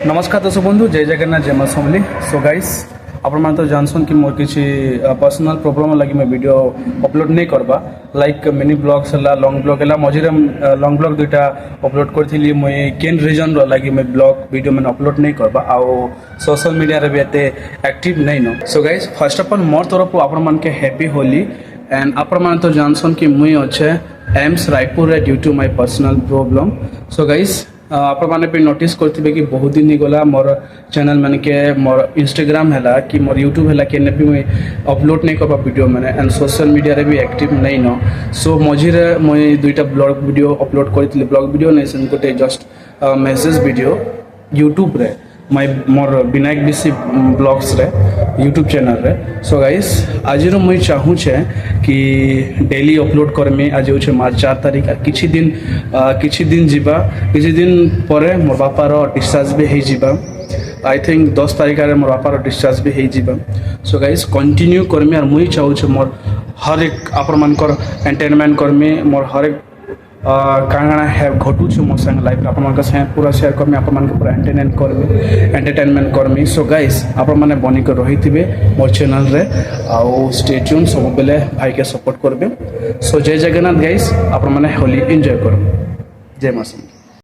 नमस्कार दर्शक बंधु, जय जगन्नाथ, जय मां समली। सो गाइस, आपण तो जानसन कि मोर किसी पर्सनल प्रॉब्लम लगी मैं वीडियो अपलोड नहीं करबा, लाइक मिनी ब्लॉग्स है, लॉन्ग ब्लॉग है। मझे लॉन्ग ब्लॉग दुईटा अपलोड करी मुई केन रीजन लगी मैं ब्लॉग वीडियो मैंने अपलोड नहीं करबा आउ सोशल मीडिया रे भी एते एक्टिव नहीं नो। So guys, first of all मोर तरफ आपण मान के हैप्पी होली। एंड आपण मान तो जानसन कि मुई अच्छे AIIMS Raipur due to my personal problem. So guys, आपण मैंने भी नोटिस करते कि बहुत दिन गला मोर चैनल मैंने के मोर इंस्टाग्राम है कि मोर यूट्यूब है कि भी मुझे अपलोड नहीं करवा वीडियो मैंने एंड सोशल मीडिया रे भी एक्टिव नहीं नो। सो मझे मुझे दुईटा ब्लॉग वीडियो अपलोड करी, ब्लॉग वीडियो नहीं गोटे जस्ट मेसेज वीडियो यूट्यूब रे मोर विनायक बीसी ब्लॉग्स रे यूट्यूब चैनल रे। सो गाइस, आज मुझे चाहूचे कि डेली अपलोड करमी। आज हूँ मार्च 4 तारीख। किछि दिन जीवा, किछि दिन पर मोर बापार डिस्चार्ज भी हो जावा। आई थिंक 10 तारीख मोर बापार डिस्चार्ज भी हो जावा। सो गाइस, कंटिन्यू करमी और मुझे चाहूचे मोर हर एक आपण मानकर एंटरटेनमेंट करमी। मोर हर एक काଣା है घटुचे मोर संग लाइफ आप पूरा शेयर करमी, आप पूरा एंटरटेनमेंट करमी। सो गाइस, आपण मैंने बनिक रही थे मोर चैनल रे आउ स्टे ट्यून, सब बेले भाई के सपोर्ट करबे। सो जय जगन्नाथ गाइस, आपण मैंने होली एंजॉय कर। जय मां।